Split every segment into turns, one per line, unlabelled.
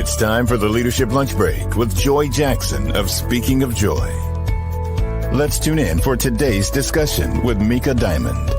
It's time for the Leadership Lunch Break with Joy Jackson of Speaking of Joy. Let's tune in for today's discussion with Meka Diamond.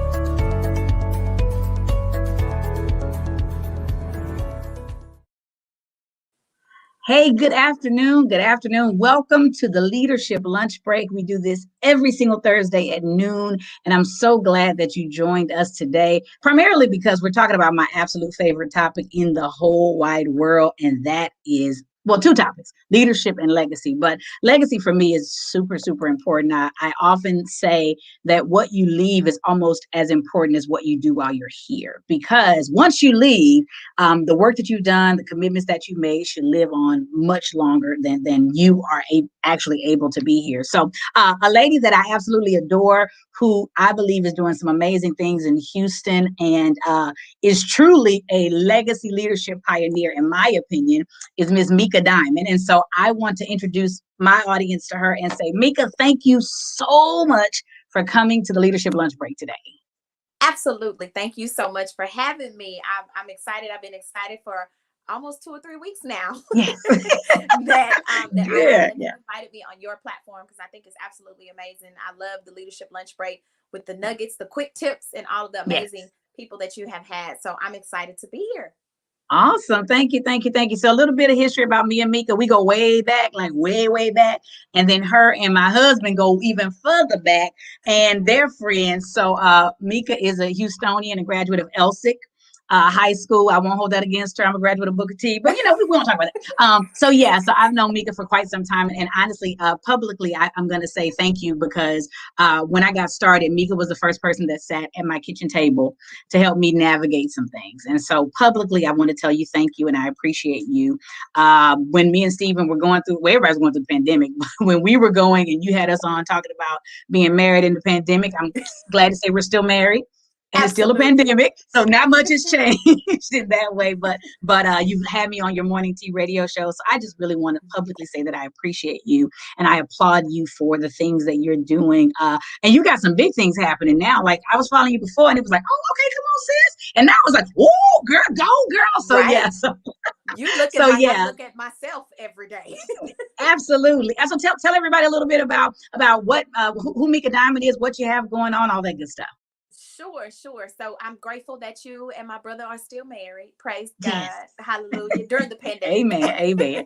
Hey, good afternoon. Good afternoon. Welcome to the Leadership Lunch Break. We do this every single Thursday at noon, and I'm so glad that you joined us today, primarily because we're talking about my absolute favorite topic in the whole wide world, and that is, well, two topics, leadership and legacy. But legacy for me is super, super important. I often say that what you leave is almost as important as what you do while you're here, because once you leave, the work that you've done, the commitments that you made should live on much longer than you are actually able to be here. So a lady that I absolutely adore, who I believe is doing some amazing things in Houston and is truly a legacy leadership pioneer, in my opinion, is Ms. Meka Diamond. And so I want to introduce my audience to her and say, Meka, thank you so much for coming to the Leadership Lunch Break today.
Absolutely. Thank you so much for having me. I'm excited. I've been excited for almost 2 or 3 weeks now.
Yes.
that
Yeah,
you invited me on your platform, because I think it's absolutely amazing. I love the Leadership Lunch Break with the nuggets, the quick tips, and all of the amazing people that you have had. So I'm excited to be here.
Awesome. Thank you. Thank you. Thank you. So a little bit of history about me and Meka. We go way back, like way, way back. And then her and my husband go even further back, and they're friends. So Meka is a Houstonian, a graduate of Elsick High School. I won't hold that against her. I'm a graduate of Booker T, but we won't talk about that. So I've known Meka for quite some time. And honestly, publicly, I'm going to say thank you, because when I got started, Meka was the first person that sat at my kitchen table to help me navigate some things. And so publicly, I want to tell you thank you, and I appreciate you. When me and Stephen were going through, everybody's going through the pandemic, but when we were going and you had us on talking about being married in the pandemic, I'm glad to say we're still married. And
Absolutely.
It's still a pandemic, so not much has changed in that way. But you've had me on your morning tea radio show, so I just really want to publicly say that I appreciate you, and I applaud you for the things that you're doing. And you got some big things happening now. Like, I was following you before, and it was like, oh, okay, come on, sis. And now I was like, oh, girl, go, girl. So
right.
So
you look at I look at myself every day.
Absolutely. So tell everybody a little bit about what who Meka Diamond is, what you have going on, all that good stuff.
Sure. So I'm grateful that you and my brother are still married. Praise God. Hallelujah. During the pandemic.
Amen.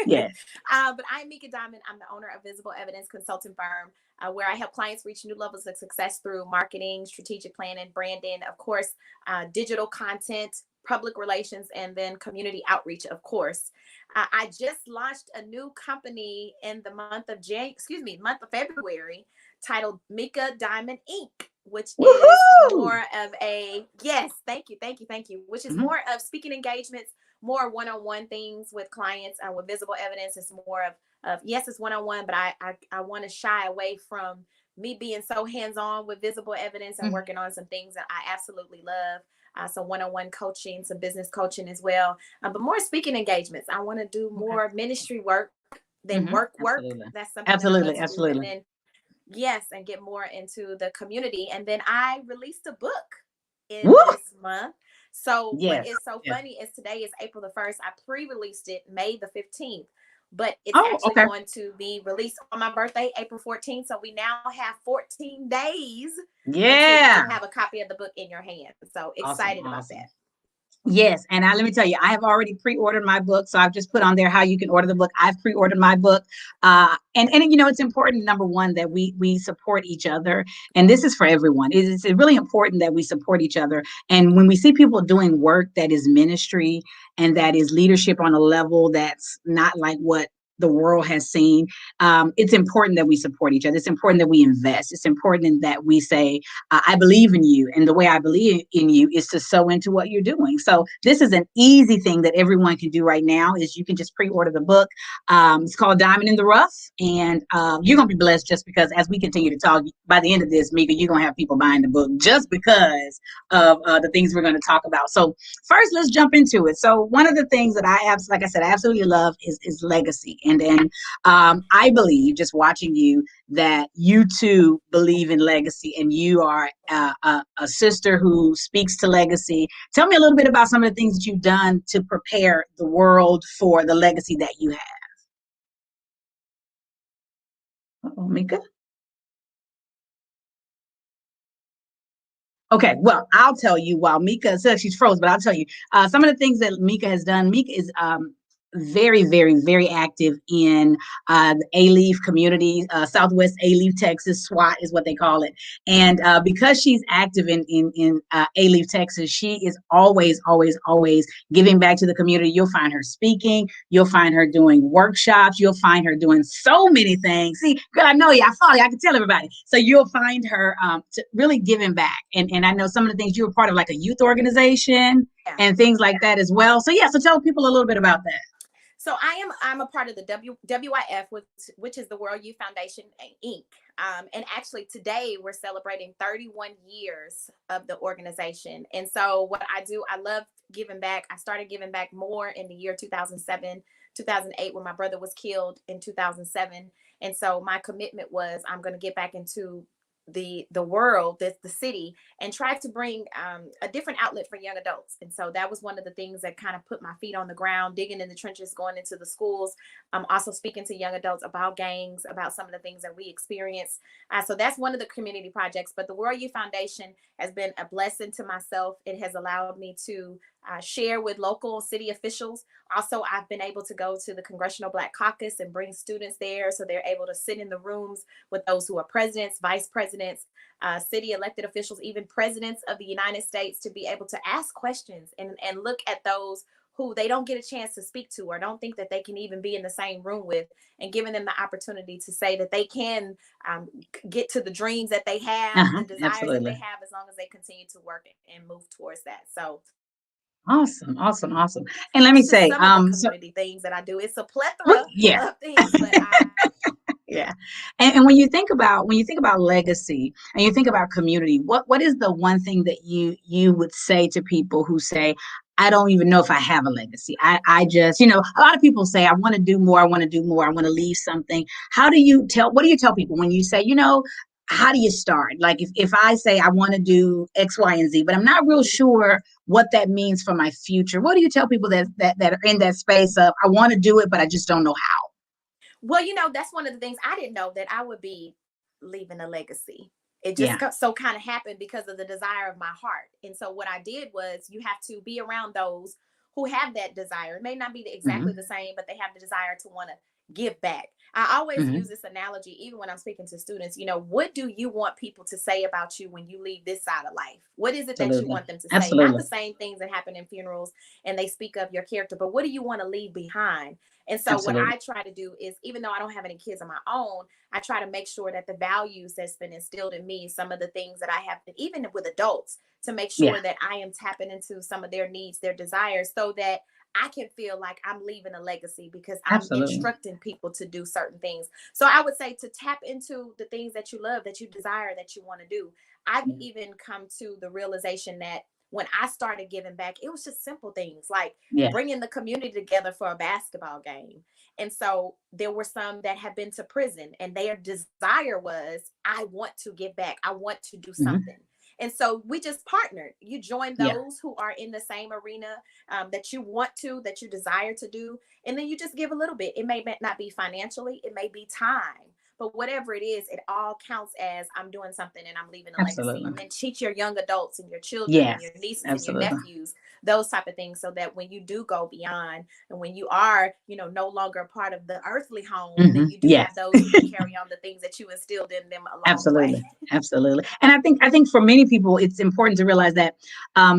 Yes.
But I'm Meka Diamond. I'm the owner of Visible Evidence Consulting Firm, where I help clients reach new levels of success through marketing, strategic planning, branding, of course, digital content, public relations, and then community outreach, of course. I just launched a new company in the month of February, titled Meka Diamond Inc., which is more of which is more of speaking engagements, more one-on-one things with clients. With Visible Evidence, it's more of yes, it's one-on-one, but I want to shy away from me being so hands-on with Visible Evidence and working on some things that I absolutely love. So one-on-one coaching, some business coaching as well, but more speaking engagements. I want to do more ministry work than work. That's something
absolutely.
And then, yes, and get more into the community. And then I released a book in this month. So what is so funny is today is April the 1st. I pre-released it May the 15th, but it's going to be released on my birthday, April 14th. So we now have 14 days until you can have a copy of the book in your hand. So excited about that.
Yes. And let me tell you, I have already pre-ordered my book. So I've just put on there how you can order the book. I've pre-ordered my book. And it's important, number one, that we support each other. And this is for everyone. It's really important that we support each other. And when we see people doing work that is ministry and that is leadership on a level that's not like what the world has seen, it's important that we support each other. It's important that we invest. It's important that we say, I believe in you. And the way I believe in you is to sow into what you're doing. So this is an easy thing that everyone can do right now, is you can just pre-order the book. It's called Diamond in the Rough. And you're going to be blessed, just because as we continue to talk, by the end of this, Meka, you're going to have people buying the book just because of the things we're going to talk about. So first, let's jump into it. So one of the things that I absolutely love is legacy. And I believe, just watching you, that you too believe in legacy, and you are a sister who speaks to legacy. Tell me a little bit about some of the things that you've done to prepare the world for the legacy that you have. Uh-oh, Meka. Okay, well, I'll tell you while Meka says she's froze, but I'll tell you some of the things that Meka has done. Meka is very, very, very active in the A-Leaf community, Southwest A-Leaf, Texas. SWAT is what they call it. And because she's active in A-Leaf, Texas, she is always, always, always giving back to the community. You'll find her speaking. You'll find her doing workshops. You'll find her doing so many things. See, girl, I know you. I follow you. I can tell everybody. So you'll find her really giving back. And I know some of the things, you were part of like a youth organization and things like that as well. So yeah, so tell people a little bit about that.
So I'm a part of the WYF, which is the World Youth Foundation, Inc. And actually today we're celebrating 31 years of the organization. And so what I do, I love giving back. I started giving back more in the year 2007, 2008, when my brother was killed in 2007. And so my commitment was, I'm going to get back into the world, the city, and try to bring a different outlet for young adults. And so that was one of the things that kind of put my feet on the ground, digging in the trenches, going into the schools, also speaking to young adults about gangs, about some of the things that we experience. So that's one of the community projects. But the World Youth Foundation has been a blessing to myself. It has allowed me to share with local city officials. Also, I've been able to go to the Congressional Black Caucus and bring students there, so they're able to sit in the rooms with those who are presidents, vice presidents, city elected officials, even presidents of the United States, to be able to ask questions and look at those who they don't get a chance to speak to, or don't think that they can even be in the same room with, and giving them the opportunity to say that they can get to the dreams that they have, the desires
Absolutely.
that they have, as long as they continue to work and move towards that. So
awesome, awesome, awesome. And let me say,
some of the community things that I do. It's a plethora of things, but
yeah. And when you think about legacy and you think about community, what is the one thing that you would say to people who say, I don't even know if I have a legacy. I just, a lot of people say, I want to do more. I want to do more. I want to leave something. What do you tell people when you say, how do you start? Like if I say I want to do X, Y, and Z, but I'm not real sure what that means for my future, what do you tell people that are in that space of, I want to do it, but I just don't know how?
Well, that's one of the things. I didn't know that I would be leaving a legacy. It just so kind of happened because of the desire of my heart. And so what I did was, you have to be around those who have that desire. It may not be exactly the same, but they have the desire to want to give back. I always use this analogy, even when I'm speaking to students. What do you want people to say about you when you leave this side of life? What is it that you want them to say? Not the same things that happen in funerals and they speak of your character, but what do you want to leave behind? And so what I try to do is, even though I don't have any kids of my own, I try to make sure that the values that's been instilled in me, some of the things that I have, even with adults, to make sure that I am tapping into some of their needs, their desires, so that I can feel like I'm leaving a legacy, because I'm instructing people to do certain things. So I would say to tap into the things that you love, that you desire, that you want to do. I've even come to the realization that when I started giving back, it was just simple things like bringing the community together for a basketball game. And so there were some that have been to prison, and their desire was, I want to give back. I want to do something. And so we just partnered. You join those who are in the same arena that you want to, that you desire to do. And then you just give a little bit. It may not be financially, it may be time. But whatever it is, it all counts as I'm doing something and I'm leaving a legacy. And then teach your young adults and your children and your nieces and your nephews, those type of things, so that when you do go beyond, and when you are, no longer a part of the earthly home, then you do have those who can carry on the things that you instilled in them along the way.
Absolutely. And I think for many people, it's important to realize that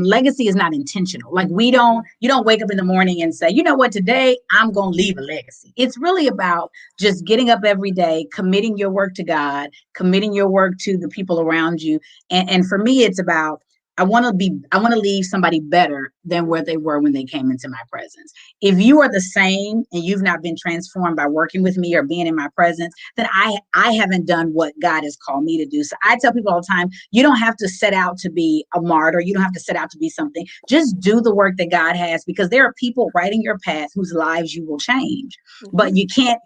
legacy is not intentional. Like you don't wake up in the morning and say, you know what, today I'm going to leave a legacy. It's really about just getting up every day, committing your work to God, committing your work to the people around you. And for me, it's about I want to leave somebody better than where they were when they came into my presence. If you are the same and you've not been transformed by working with me or being in my presence, then I haven't done what God has called me to do. So I tell people all the time, you don't have to set out to be a martyr. You don't have to set out to be something. Just do the work that God has, because there are people right in your path whose lives you will change. But you can't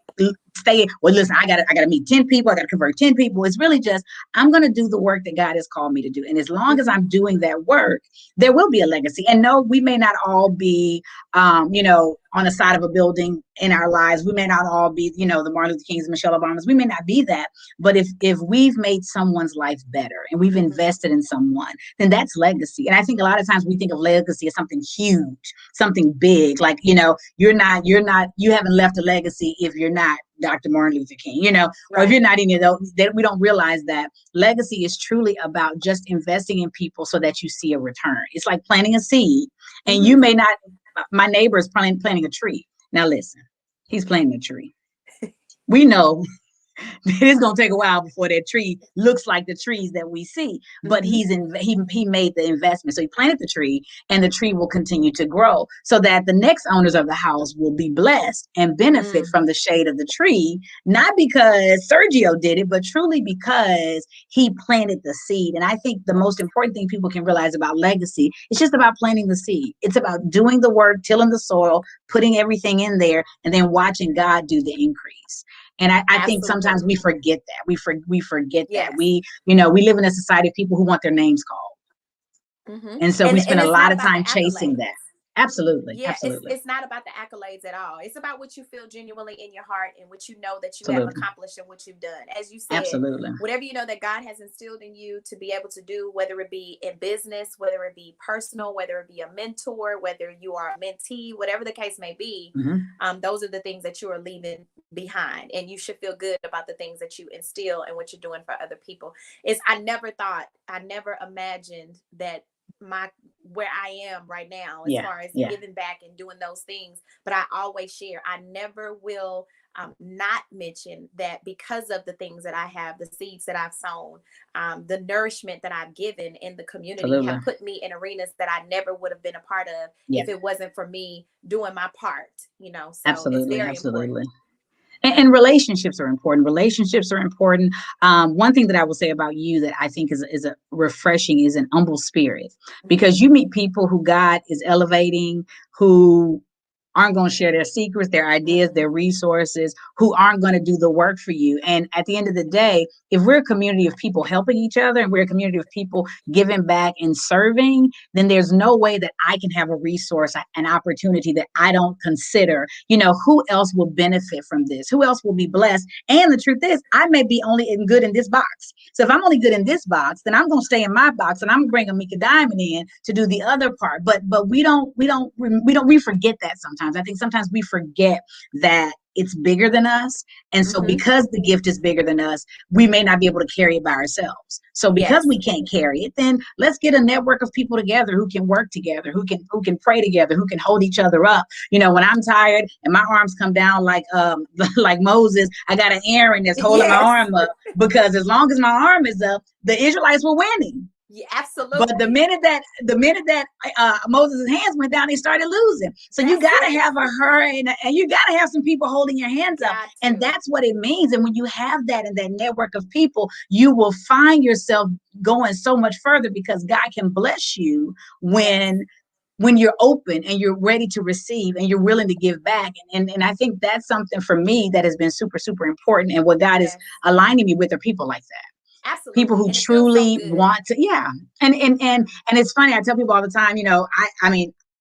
stay, well, listen, I gotta meet 10 people, I gotta convert 10 people. It's really just, I'm gonna do the work that God has called me to do. And as long as I'm doing that work, there will be a legacy. And no, we may not all be on the side of a building in our lives. We may not all be, the Martin Luther Kings, Michelle Obamas. We may not be that. But if we've made someone's life better and we've invested in someone, then that's legacy. And I think a lot of times we think of legacy as something huge, something big. Like, you haven't left a legacy if you're not Dr. Martin Luther King, or if you're not any of those, that we don't realize that legacy is truly about just investing in people so that you see a return. It's like planting a seed, and you may not. My neighbor is planting a tree. Now listen, he's planting a tree. We know it's going to take a while before that tree looks like the trees that we see, but he made the investment. So he planted the tree, and the tree will continue to grow so that the next owners of the house will be blessed and benefit from the shade of the tree, not because Sergio did it, but truly because he planted the seed. And I think the most important thing people can realize about legacy, it's just about planting the seed. It's about doing the work, tilling the soil, putting everything in there, and then watching God do the increase. And I think sometimes we forget that. We forget that. We live in a society of people who want their names called. And so we spend a lot of time chasing that. Absolutely.
Yeah,
absolutely.
It's not about the accolades at all. It's about what you feel genuinely in your heart and what you know that you have accomplished and what you've done. As you said, whatever you know that God has instilled in you to be able to do, whether it be in business, whether it be personal, whether it be a mentor, whether you are a mentee, whatever the case may be, those are the things that you are leaving behind. And you should feel good about the things that you instill and what you're doing for other people. I never imagined that where I am right now as far as giving back and doing those things, but I always share. I never will not mention that because of the things that I have, the seeds that I've sown, the nourishment that I've given in the community have put me in arenas that I never would have been a part of if it wasn't for me doing my part, so it's very important.
And relationships are important. One thing that I will say about you that I think is a refreshing is an humble spirit, because you meet people who God is elevating, who aren't going to share their secrets, their ideas, their resources, who aren't going to do the work for you. And at the end of the day, if we're a community of people helping each other and we're a community of people giving back and serving, then there's no way that I can have a resource, an opportunity that I don't consider, who else will benefit from this? Who else will be blessed? And the truth is, I may be only good in this box. So if I'm only good in this box, then I'm going to stay in my box and I'm going to bring a Meka Diamond in to do the other part. But we forget that sometimes. I think sometimes we forget that it's bigger than us. And so because the gift is bigger than us, we may not be able to carry it by ourselves. So because we can't carry it, then let's get a network of people together who can work together, who can pray together, who can hold each other up. When I'm tired and my arms come down like Moses, I got an Aaron that's holding my arm up, because as long as my arm is up, the Israelites were winning.
Yeah, absolutely.
But the minute that Moses' hands went down, they started losing. So you got to have her and you got to have some people holding your hands up. And that's what it means. And when you have that and that network of people, you will find yourself going so much further, because God can bless you when you're open and you're ready to receive and you're willing to give back. And I think that's something for me that has been super, super important. And what God is aligning me with are people like that.
Absolutely.
People who truly want to, and it's funny. I tell people all the time,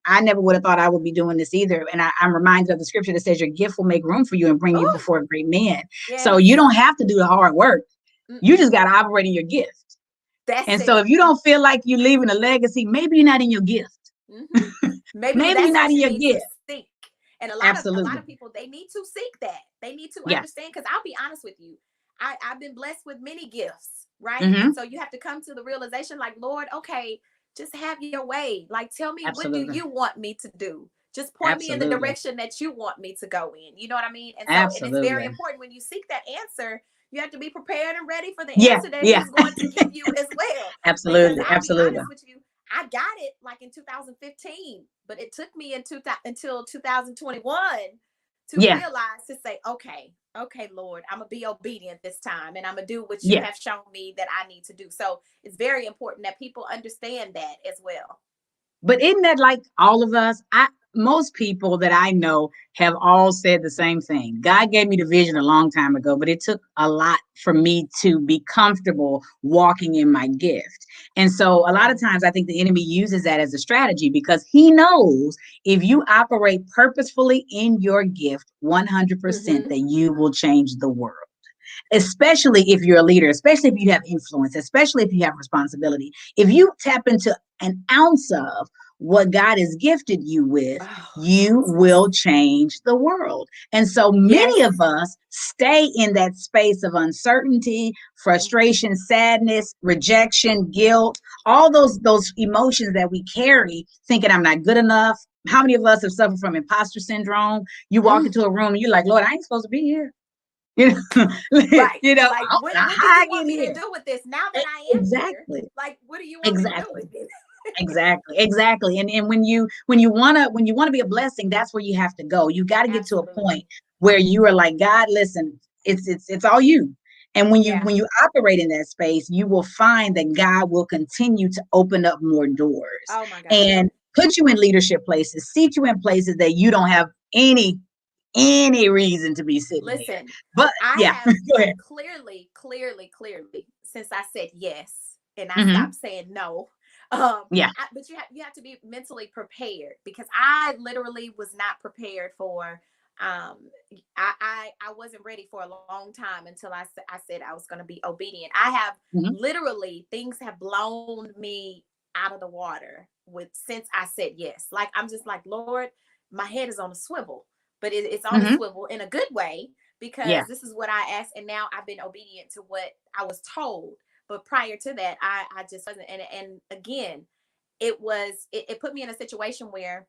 I never would have thought I would be doing this either. And I'm reminded of the scripture that says your gift will make room for you and bring you before great men. Yes. So you don't have to do the hard work. You just got to operate in your gift. So if you don't feel like you're leaving a legacy, maybe you're not in your gift.
Maybe you're not in your gift. And a lot of people, they need to seek that. They need to understand, because I'll be honest with you. I've been blessed with many gifts, right? And so you have to come to the realization, like, Lord, okay, just have your way. Like, tell me, what do you want me to do? Just point me in the direction that you want me to go in. You know what I mean? And so and it's very important when you seek that answer, you have to be prepared and ready for the answer that he's going to give you as well.
Absolutely.
Because I'll be honest with you, I got it like in 2015, but it took me until 2021 to
Yeah.
realize, to say, okay, Lord, I'm gonna be obedient this time, and I'm gonna do what you
Yeah.
have shown me that I need to do. So it's very important that people understand that as well.
But isn't that like all of us? Most people that I know have all said the same thing. God gave me the vision a long time ago, but it took a lot for me to be comfortable walking in my gift. And so a lot of times I think the enemy uses that as a strategy, because he knows if you operate purposefully in your gift 100%, that you will change the world, especially if you're a leader, especially if you have influence, especially if you have responsibility. If you tap into an ounce of what God has gifted you with, you will change the world. And so many of us stay in that space of uncertainty, frustration, sadness, rejection, guilt, all those emotions that we carry, thinking I'm not good enough. How many of us have suffered from imposter syndrome? You walk into a room and you're like, Lord, I ain't supposed to be here.
Right.
Like,
what do you want me to do with this now that I am here? Like, what do you want me to do with it?
Exactly. And when you want to be a blessing, that's where you have to go. You got to get to a point where you are like, God, listen, it's all you. And when you operate in that space, you will find that God will continue to open up more doors.
Oh my God.
And put you in leadership places, seat you in places that you don't have any reason to be sitting there.
Listen,
But
I have clearly, since I said yes and I stopped saying no. But you have to be mentally prepared, because I literally was not prepared for. I wasn't ready for a long time until I said I was going to be obedient. I have literally, things have blown me out of the water since I said yes. Like, I'm just like, Lord, my head is on a swivel, but it's on a swivel in a good way, because this is what I asked, and now I've been obedient to what I was told. But prior to that, I just wasn't. And again, it put me in a situation where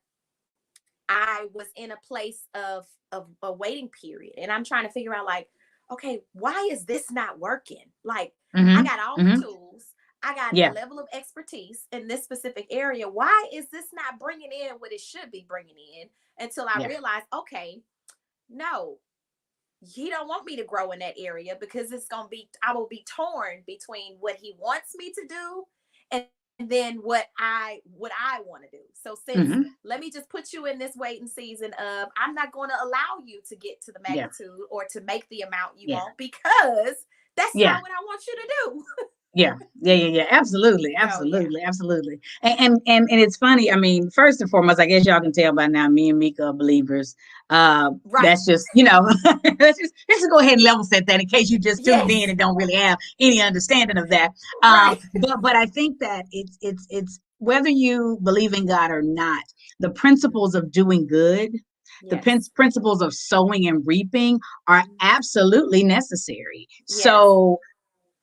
I was in a place of a waiting period, and I'm trying to figure out, like, okay, why is this not working? Like, I got all the tools, I got the level of expertise in this specific area. Why is this not bringing in what it should be bringing in? Until I realized, okay, no, he don't want me to grow in that area, because I will be torn between what he wants me to do and then what I want to do. So let me just put you in this waiting season of, I'm not going to allow you to get to the magnitude or to make the amount you want, because that's not what I want you to do.
Yeah. Absolutely. And it's funny. I mean, first and foremost, I guess y'all can tell by now, me and Meka are believers. That's just, let's just go ahead and level set that in case you just tuned in and don't really have any understanding of that. But I think that it's whether you believe in God or not, the principles of doing good, the principles of sowing and reaping are absolutely necessary. So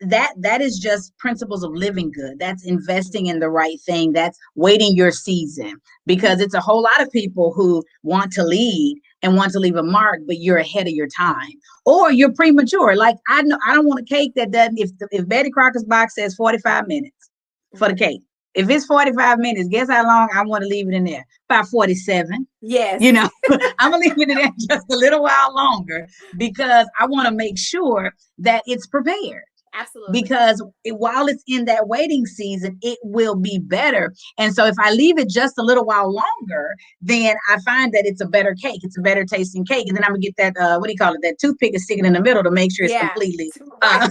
that is just principles of living good. That's investing in the right thing. That's waiting your season, because it's a whole lot of people who want to lead and want to leave a mark, but you're ahead of your time, or you're premature. Like, I don't want a cake that doesn't, if Betty Crocker's box says 45 minutes for the cake, if it's 45 minutes, guess how long I want to leave it in there? About 47.
Yes.
I'm going to leave it in there just a little while longer, because I want to make sure that it's prepared.
Absolutely.
Because while it's in that waiting season, it will be better. And so if I leave it just a little while longer, then I find that it's a better cake. It's a better tasting cake. And then I'm gonna get that, what do you call it? That toothpick is sticking in the middle to make sure it's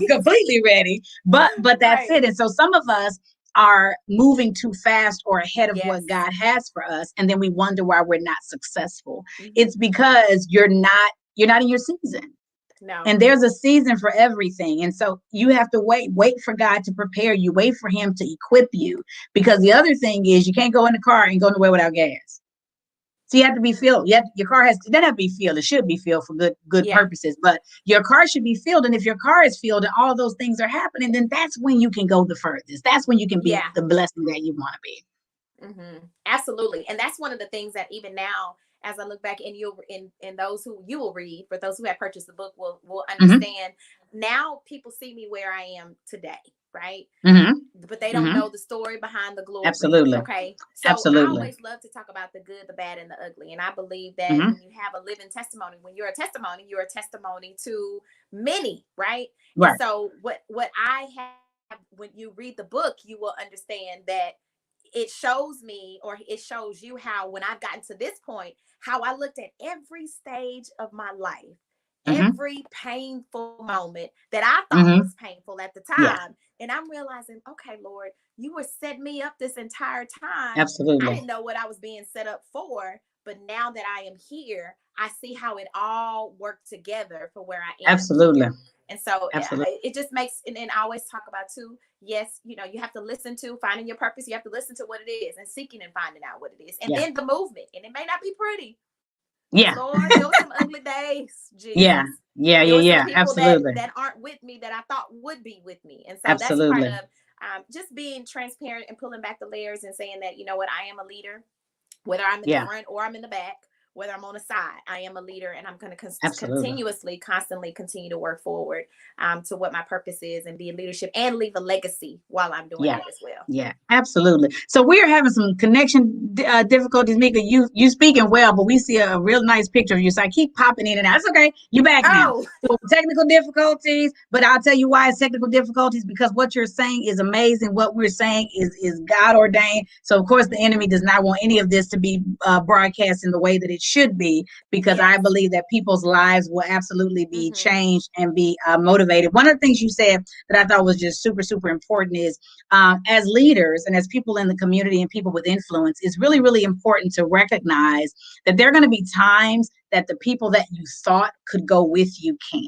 completely ready. But that's it. And so some of us are moving too fast or ahead of what God has for us. And then we wonder why we're not successful. It's because you're not in your season.
No.
And there's a season for everything. And so you have to wait for God to prepare you, wait for him to equip you. Because the other thing is, you can't go in the car and go nowhere without gas. So you have to be filled. Your car doesn't have to be filled. It should be filled for good purposes, but your car should be filled. And if your car is filled and all those things are happening, then that's when you can go the furthest. That's when you can be the blessing that you want to be.
Absolutely. And that's one of the things that even now, as I look back, and those who you will read, for those who have purchased the book will understand. Now people see me where I am today, right? but they don't
Mm-hmm.
know the story behind the glory.
Absolutely.
Okay. So I
Absolutely.
always love to talk about the good, the bad, and the ugly. And I believe that
Mm-hmm.
when you have a living testimony, when you're a testimony to many, right? And
Right.
so what I have, when you read the book, you will understand that it shows me, or it shows you, how when I've gotten to this point, how I looked at every stage of my life,
Mm-hmm.
every painful moment that I thought
Mm-hmm.
was painful at the
Yeah.
time. And I'm realizing, okay, Lord, you were setting me up this entire time. I
Absolutely.
didn't know what I was being set up for, but now that I am here, I see how it all worked together for where I am
Absolutely.
here. And so
Absolutely.
it just makes, and I always talk about too, yes, you have to listen to finding your purpose. You have to listen to what it is, and seeking and finding out what it is. And
Yeah.
then the movement. And it may not be pretty.
Yeah.
Lord, there were some ugly days,
Yeah.
Jesus.
Yeah.
There
Yeah.
were some
Yeah.
people
Absolutely.
that aren't with me that I thought would be with me. And so that's part
Absolutely.
of just being transparent and pulling back the layers and saying that, you know what, I am a leader, whether I'm in the
Yeah.
front or I'm in the back, whether I'm on the side, I am a leader, and I'm going to
Absolutely.
constantly continue to work forward to what my purpose is, and be in leadership and leave a legacy while I'm doing
Yeah.
that as well.
Yeah, absolutely. So we are having some connection difficulties, Meka. You speaking well, but we see a real nice picture of you. So I keep popping in and out. It's okay. You're back now.
Oh,
So technical difficulties, but I'll tell you why it's technical difficulties, because what you're saying is amazing. What we're saying is God ordained. So of course the enemy does not want any of this to be broadcast in the way that it should be, because I
yes.
believe that people's lives will absolutely be
Mm-hmm.
changed and be motivated. One of the things you said that I thought was just super, super important is as leaders and as people in the community and people with influence, it's really, really important to recognize that there are going to be times that the people that you thought could go with you can't.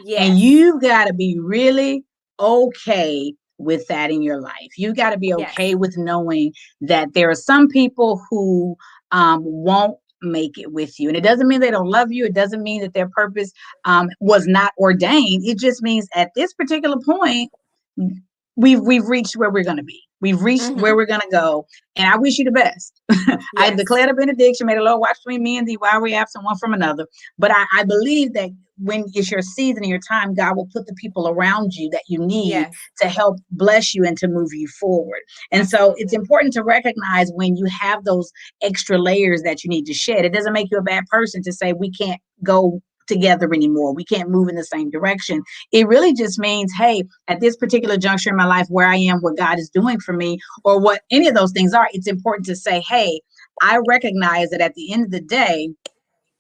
Yes.
And you've got to be really okay with that in your life. You've got to be okay
Yes.
with knowing that there are some people who won't make it with you. And it doesn't mean they don't love you. It doesn't mean that their purpose was not ordained. It just means at this particular point, we've reached where we're going to be. We've reached where
Mm-hmm.
we're going to go. And I wish you the best. I
Yes.
declared a benediction. May the Lord watch between me and thee while we absent one from another. But I believe that when it's your season and your time, God will put the people around you that you need
Yes.
to help bless you and to move you forward. And so it's
Absolutely.
important to recognize when you have those extra layers that you need to shed. It doesn't make you a bad person to say we can't go together anymore. We can't move in the same direction. It really just means, hey, at this particular juncture in my life where I am, what God is doing for me, or what any of those things are, it's important to say, hey, I recognize that at the end of the day,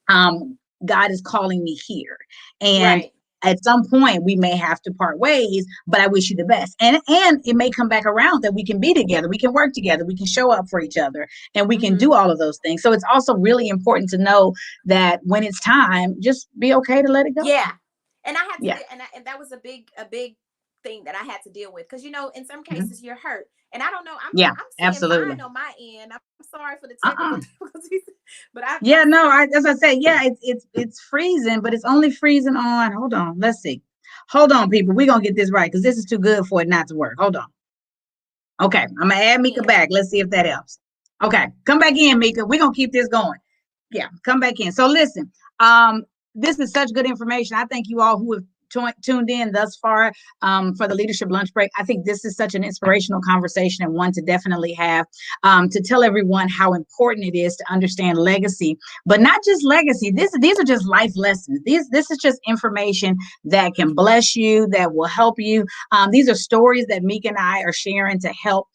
God is calling me here. And
Right.
at some point we may have to part ways, but I wish you the best. And it may come back around that we can be together, we can work together, we can show up for each other, and we can
Mm-hmm.
do all of those things. So it's also really important to know that when it's time, just be okay to let it go.
Yeah. And I had to
Yeah.
and that was a big thing that I had to deal with, because in some
Mhm.
cases you're hurt, and I don't know,
Yeah,
I'm seeing
absolutely.
fine on my end. I'm sorry for the technical
Uh-uh.
difficulties, but I'm
Yeah, no,
seeing.
as I say, yeah, it's freezing, but it's only freezing on. Hold on, let's see. Hold on, people. We're gonna get this right because this is too good for it not to work. Hold on. Okay, I'm gonna add Meka back. Let's see if that helps. Okay, come back in, Meka. We're gonna keep this going. Yeah, come back in. So listen, this is such good information. I thank you all who have tuned in thus far for the Leadership Lunch Break. I think this is such an inspirational conversation, and one to definitely have to tell everyone how important it is to understand legacy, but not just legacy. These are just life lessons. This is just information that can bless you, that will help you. These are stories that Meka and I are sharing to help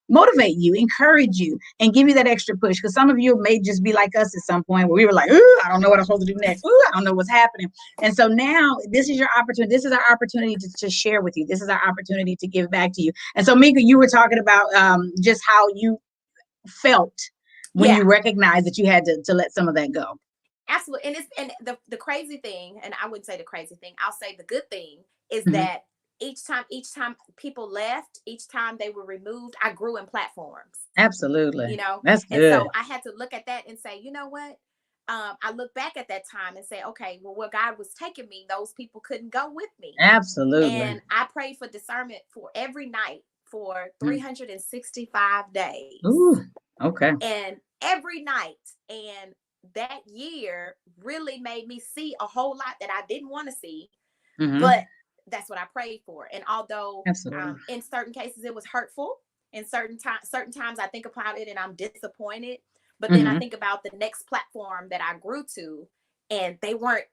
motivate you, encourage you, and give you that extra push. Because some of you may just be like us at some point where we were like, ooh, I don't know what I'm supposed to do next. Ooh, I don't know what's happening. And so now this is your opportunity. This is our opportunity to share with you. This is our opportunity to give back to you. And so, Meka, you were talking about just how you felt when
Yeah.
you recognized that you had to let some of that go.
Absolutely. And the crazy thing, and I wouldn't say the crazy thing, I'll say the good thing is
Mhm.
that each time people left, each time they were removed, I grew in platforms.
Absolutely. That's
And
good.
so I had to look at that and say, you know what? I look back at that time and say, okay, well, where God was taking me, those people couldn't go with me.
Absolutely.
And I prayed for discernment for every night for
Mhm.
365 days.
Ooh, okay.
And every night. And that year really made me see a whole lot that I didn't want to see.
Mhm.
But that's what I prayed for. And although
Absolutely.
in certain cases it was hurtful, in certain times I think about it and I'm disappointed. But then I think about the next platform that I grew to, and they weren't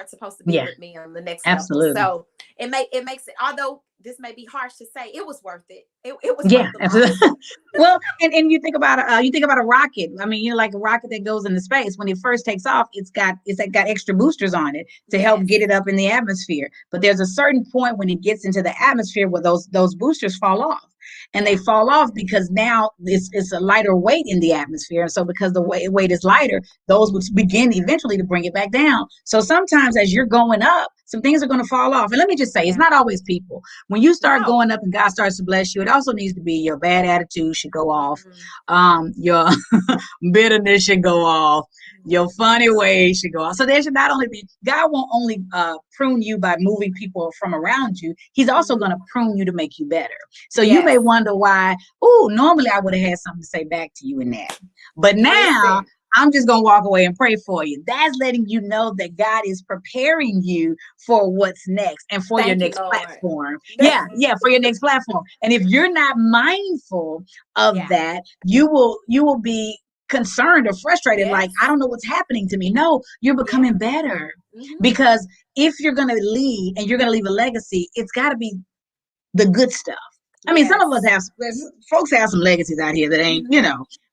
supposed to be
Yeah,
with me on the next level.
absolutely.
So it makes it, although this may be harsh to say, it was worth it. It was
Yeah,
worth the
absolutely.
loss.
Well, and you think about a rocket. I mean, like a rocket that goes into space. When it first takes off, it's got extra boosters on it to help
Yes.
get it up in the atmosphere. But there's a certain point when it gets into the atmosphere where those boosters fall off. And they fall off because now it's a lighter weight in the atmosphere. And so because the weight is lighter, those would begin eventually to bring it back down. So sometimes as you're going up, some things are going to fall off. And let me just say, it's not always people. When you start
No.
going up and God starts to bless you, it also needs to be your bad attitude should go off. Your bitterness should go off. Your funny ways should go off. So there should not only be, God won't only prune you by moving people from around you. He's also going to prune you to make you better. So you may wonder why, normally I would have had something to say back to you in that. But now I'm just going to walk away and pray for you. That's letting you know that God is preparing you for what's next and for your next platform. Yeah, for your next platform. And if you're not mindful of that, you will be concerned or frustrated, like, I don't know what's happening to me. No, you're becoming better. Because if you're going to lead and you're going to leave a legacy, it's got to be the good stuff. I mean, some of us folks have some legacies out here that ain't,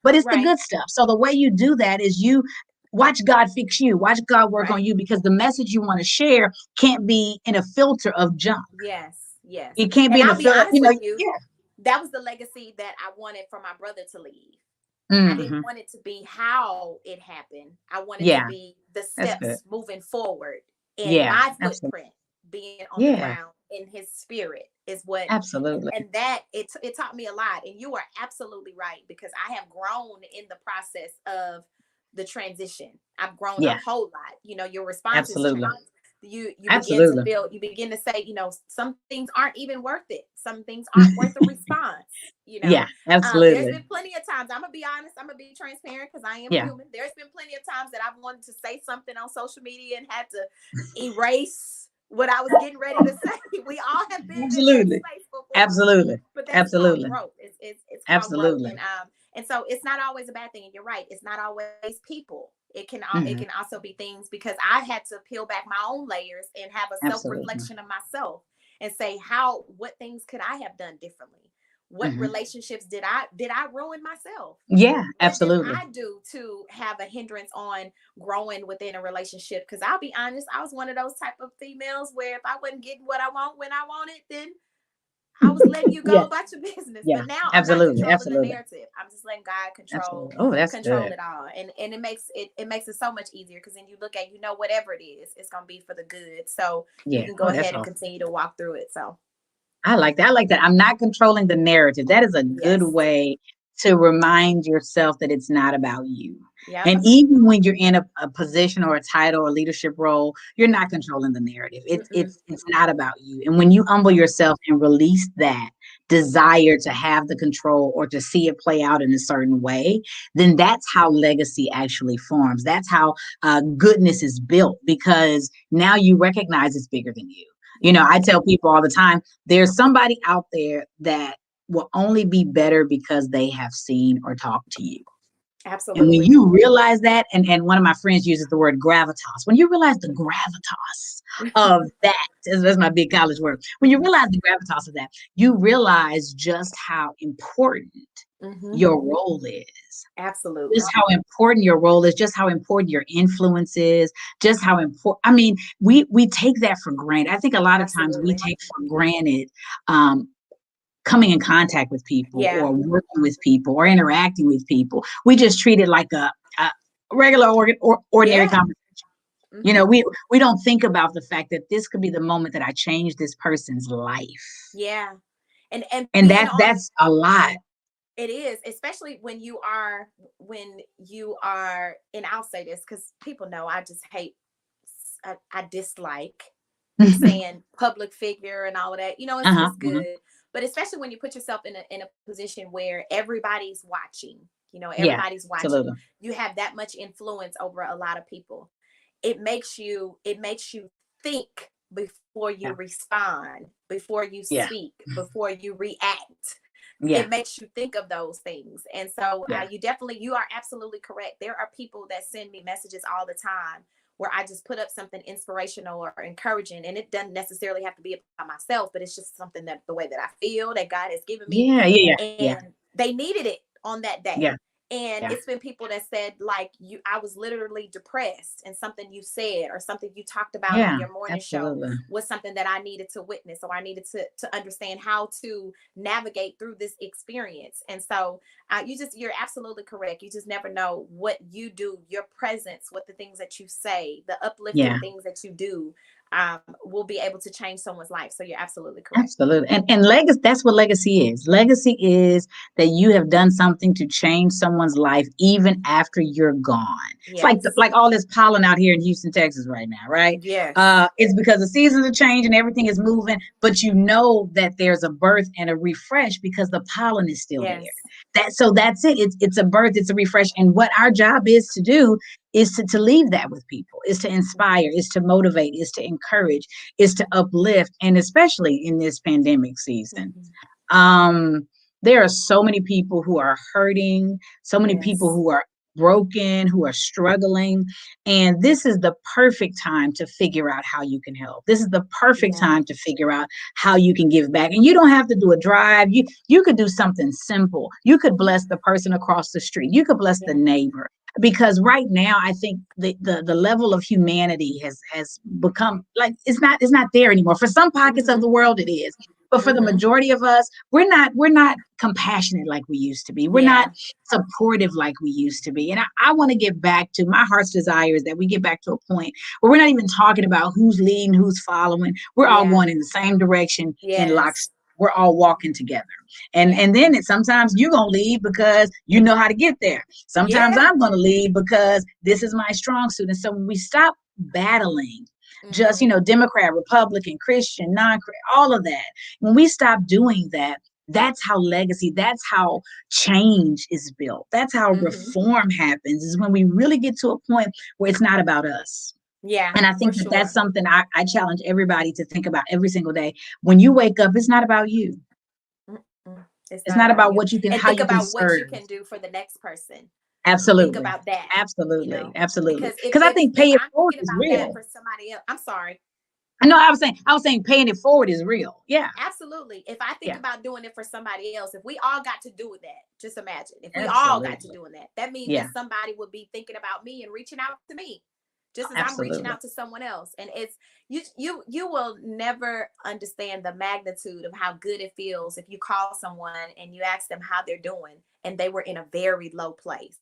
but it's the good stuff. So the way you do that is you watch God fix you, watch God work on you, because the message you want to share can't be in a filter of junk.
Yes.
It can't be
And
in
I'll
a
be
filter,
honest with you. That was the legacy that I wanted for my brother to leave. I didn't want it to be how it happened. I wanted to be the steps moving forward, and my footprint being on the ground in his spirit is what and that it taught me a lot. And you are absolutely right, because I have grown in the process of the transition. I've grown a whole lot. Your responses change. You begin to say, some things aren't even worth it. Some things aren't worth a response. There's been plenty of times, I'm gonna be honest, I'm gonna be transparent, because I am human. There's been plenty of times that I've wanted to say something on social media and had to erase what I was getting ready to say. We all have been in that space before. But that's called growth. It's called growth. And so it's not always a bad thing. And you're right, it's not always people. It can also be things, because I had to peel back my own layers and have a self-reflection of myself and say, what things could I have done differently? What relationships did I ruin myself?
Yeah, absolutely.
What did I do to have a hindrance on growing within a relationship? Because I'll be honest, I was one of those type of females where if I wasn't getting what I want when I want it, then I was letting you go about your business. But now I'm not controlling the narrative. I'm just letting God control it all. And it makes it so much easier, because then you look at, whatever it is, it's gonna be for the good. So you can go ahead and continue to walk through it. So
I like that. I'm not controlling the narrative. That is a good way to remind yourself that it's not about you. And even when you're in a position or a title or leadership role, you're not controlling the narrative. It's not about you. And when you humble yourself and release that desire to have the control or to see it play out in a certain way, then that's how legacy actually forms. That's how goodness is built, because now you recognize it's bigger than you. I tell people all the time, there's somebody out there that will only be better because they have seen or talked to you.
Absolutely.
And when you realize that, and one of my friends uses the word gravitas, when you realize the gravitas of that, that's my big college word. When you realize the gravitas of that, you realize just how important your role is.
Absolutely.
Just how important your role is, just how important your influence is, just how important. I mean, we take that for granted. I think a lot of times we take for granted coming in contact with people or working with people or interacting with people. We just treat it like a regular ordinary conversation. We don't think about the fact that this could be the moment that I change this person's life.
Yeah. And
that's a lot.
It is, especially when you are, and I'll say this because people know I just hate, I dislike saying public figure and all of that. It's just good. But especially when you put yourself in a position where everybody's watching, everybody's watching.
Absolutely.
You have that much influence over a lot of people. It makes you think before you respond, before you
Yeah.
speak, before you react.
Yeah.
It makes you think of those things. And so you are absolutely correct. There are people that send me messages all the time where I just put up something inspirational or encouraging, and it doesn't necessarily have to be about myself, but it's just something that the way that I feel that God has given me. And they needed it on that day.
Yeah.
And it's been people that said, like, I was literally depressed, and something you said or something you talked about on your morning show was something that I needed to witness, or I needed to understand how to navigate through this experience. And so you're absolutely correct. You just never know what you do, your presence, what the things that you say, the uplifting things that you do will be able to change someone's life. So you're absolutely correct.
Absolutely. And legacy, that's what legacy is. Legacy is that you have done something to change someone's life even after you're gone. It's like all this pollen out here in Houston, Texas right now, right?
Yes.
It's because the seasons are changing, everything is moving, but you know that there's a birth and a refresh because the pollen is still there. So that's it. It's a birth, it's a refresh. And what our job is to do is to leave that with people, is to inspire, is to motivate, is to encourage, is to uplift. And especially in this pandemic season, there are so many people who are hurting, so many people who are broken, who are struggling. And this is the perfect time to figure out how you can help. This is the perfect time to figure out how you can give back. And you don't have to do a drive. You could do something simple. You could bless the person across the street. You could bless the neighbor. Because right now, I think the level of humanity has become like it's not there anymore. For some pockets of the world, it is. But for the majority of us, we're not compassionate like we used to be. We're not supportive like we used to be. And I want to get back to, my heart's desire is that we get back to a point where we're not even talking about who's leading, who's following. We're all going in the same direction in lockstep. We're all walking together. And then sometimes you're going to leave because you know how to get there. Sometimes I'm going to leave because this is my strong suit. And so when we stop battling, just, Democrat, Republican, Christian, non-Christian, all of that, when we stop doing that, that's how legacy, that's how change is built. That's how reform happens, is when we really get to a point where it's not about us.
Yeah.
And I think that's something I challenge everybody to think about every single day. When you wake up, it's not about you. It's not about what you can,
and
how
think
you
about
can
what
serve.
you can do for the next person.
Absolutely.
Think about that.
Absolutely. Absolutely.
Because
I think paying it forward is real.
For somebody else. I'm sorry.
No, I was saying paying it forward is real. Yeah.
Absolutely. If I think about doing it for somebody else, if we all got to do that, just imagine if we all got to doing that means that somebody would be thinking about me and reaching out to me, just as I'm reaching out to someone else. And it's you will never understand the magnitude of how good it feels if you call someone and you ask them how they're doing and they were in a very low place.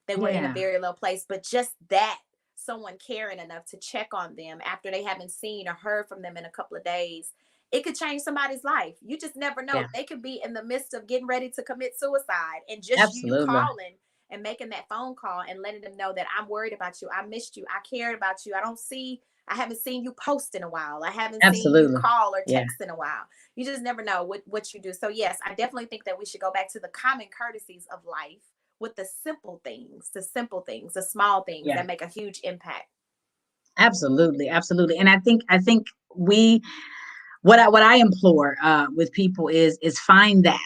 They were in a very low place, but just that, someone caring enough to check on them after they haven't seen or heard from them in a couple of days, it could change somebody's life. You just never know. They could be in the midst of getting ready to commit suicide, and just you calling and making that phone call and letting them know that I'm worried about you. I missed you. I cared about you. I haven't seen you post in a while. I haven't seen you call or text in a while. You just never know what you do. So yes, I definitely think that we should go back to the common courtesies of life, with the simple things, the small things that make a huge impact.
Absolutely. And I think what I implore with people is find that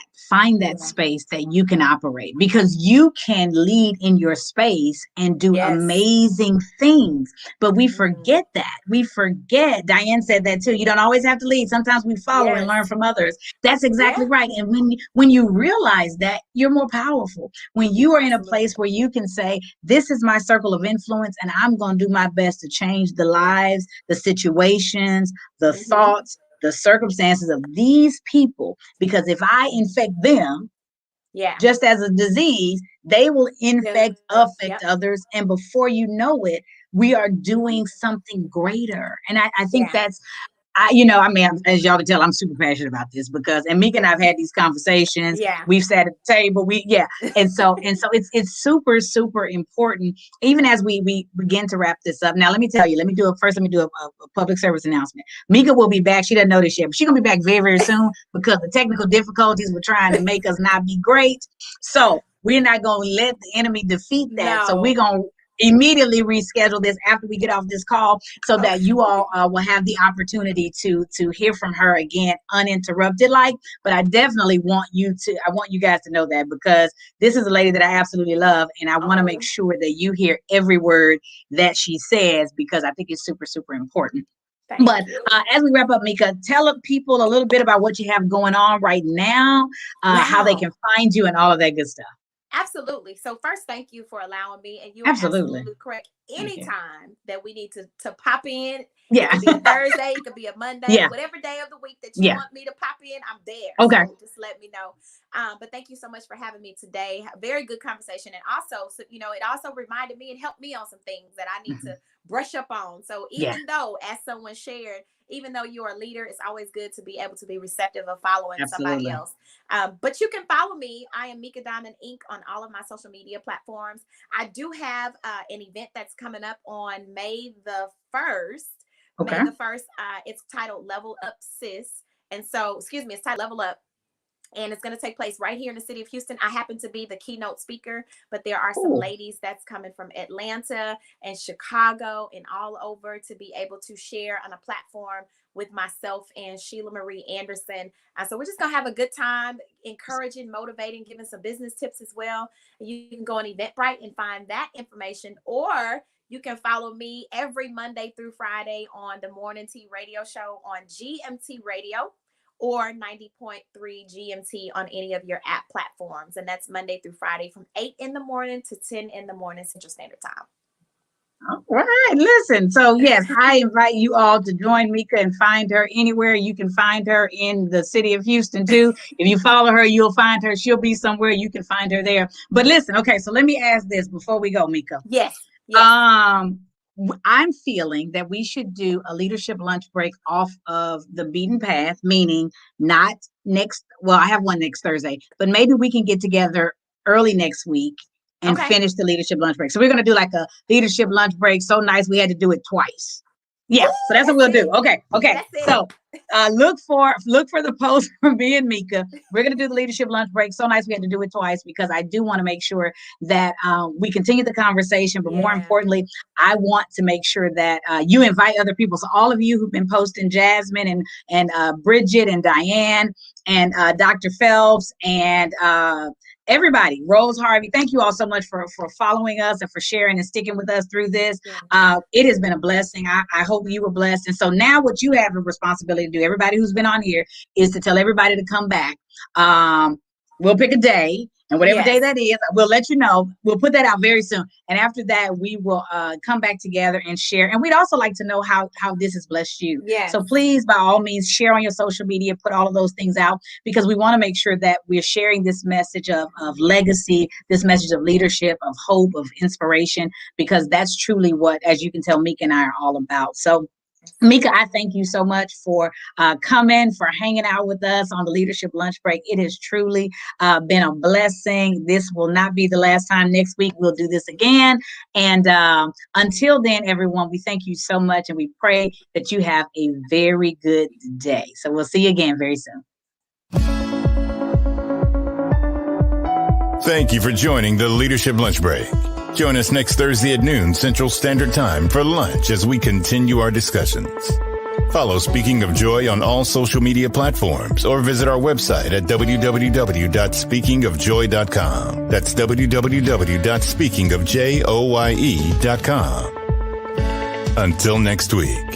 space that you can operate, because you can lead in your space and do amazing things. But we forget that. We forget. Diane said that too. You don't always have to lead. Sometimes we follow and learn from others. That's exactly right. And when you realize that, you're more powerful. When you are in a place where you can say, this is my circle of influence, and I'm going to do my best to change the lives, the situations, the thoughts, the circumstances of these people, because if I infect them, just as a disease, they will affect others. And before you know it, we are doing something greater. And I think that's, as y'all can tell, I'm super passionate about this and Meka and I've had these conversations. We've sat at the table. And so it's super, super important, even as we begin to wrap this up. Now, let me do a public service announcement. Meka will be back. She doesn't know this yet, but she's going to be back very, very soon, because the technical difficulties were trying to make us not be great. So we're not going to let the enemy defeat that. No. So we're going to immediately reschedule this after we get off this call so that you all will have the opportunity to hear from her again uninterrupted. But I definitely want you guys to know that, because this is a lady that I absolutely love, and I want to make sure that you hear every word that she says, because I think it's super, super important. But as we wrap up, Meka, tell people a little bit about what you have going on right now, how they can find you, and all of that good stuff.
Absolutely. So first, thank you for allowing me. And you are absolutely correct. Anytime that we need to pop in, it could be a Thursday, it could be a Monday, whatever day of the week that you want me to pop in, I'm there.
Okay.
So just let me know. But thank you so much for having me today. Very good conversation. And also, so, it also reminded me and helped me on some things that I need to brush up on. So even though, as someone shared, even though you're a leader, it's always good to be able to be receptive of following somebody else. But you can follow me. I am Meka Diamond Inc. on all of my social media platforms. I do have an event that's coming up on May the 1st.
Okay.
May the 1st. It's titled Level Up Sis. And so, it's titled Level Up. And it's going to take place right here in the city of Houston. I happen to be the keynote speaker, but there are some ladies that's coming from Atlanta and Chicago and all over to be able to share on a platform with myself and Sheila Marie Anderson. So we're just going to have a good time, encouraging, motivating, giving some business tips as well. You can go on Eventbrite and find that information, or you can follow me every Monday through Friday on the Morning Tea Radio Show on GMT Radio, or 90.3 GMT on any of your app platforms. And that's Monday through Friday from 8 in the morning to 10 in the morning Central Standard Time.
All right. Listen, so yes, I invite you all to join Meka and find her anywhere. You can find her in the city of Houston too. If you follow her, you'll find her. She'll be somewhere. You can find her there. But listen, okay, so let me ask this before we go, Meka.
Yes.
I'm feeling that we should do a leadership lunch break off of the beaten path, meaning not next. Well, I have one next Thursday, but maybe we can get together early next week and finish the leadership lunch break. So we're going to do like a leadership lunch break. So nice. We had to do it twice. Yeah. So that's what we'll do. Okay. So look for the post from me and Meka. We're going to do the leadership lunch break. So nice. We had to do it twice, because I do want to make sure that we continue the conversation. But more importantly, I want to make sure that you invite other people. So all of you who've been posting, Jasmine and Bridget and Diane and Dr. Phelps and everybody, Rose Harvey, thank you all so much for following us and for sharing and sticking with us through this. It has been a blessing. I hope you were blessed. And so now what you have a responsibility to do, everybody who's been on here, is to tell everybody to come back. We'll pick a day, and whatever day that is, we'll let you know. We'll put that out very soon. And after that, we will come back together and share. And we'd also like to know how this has blessed you. So please, by all means, share on your social media, put all of those things out, because we want to make sure that we're sharing this message of legacy, this message of leadership, of hope, of inspiration, because that's truly what, as you can tell, Meka and I are all about. So Meka, I thank you so much for coming, for hanging out with us on the Leadership Lunch Break. It has truly been a blessing. This will not be the last time. Next week, we'll do this again. And until then, everyone, we thank you so much, and we pray that you have a very good day. So we'll see you again very soon.
Thank you for joining the Leadership Lunch Break. Join us next Thursday at noon Central Standard Time for lunch as we continue our discussions. Follow Speaking of Joy on all social media platforms, or visit our website at www.speakingofjoy.com. That's www.speakingofjoye.com. Until next week.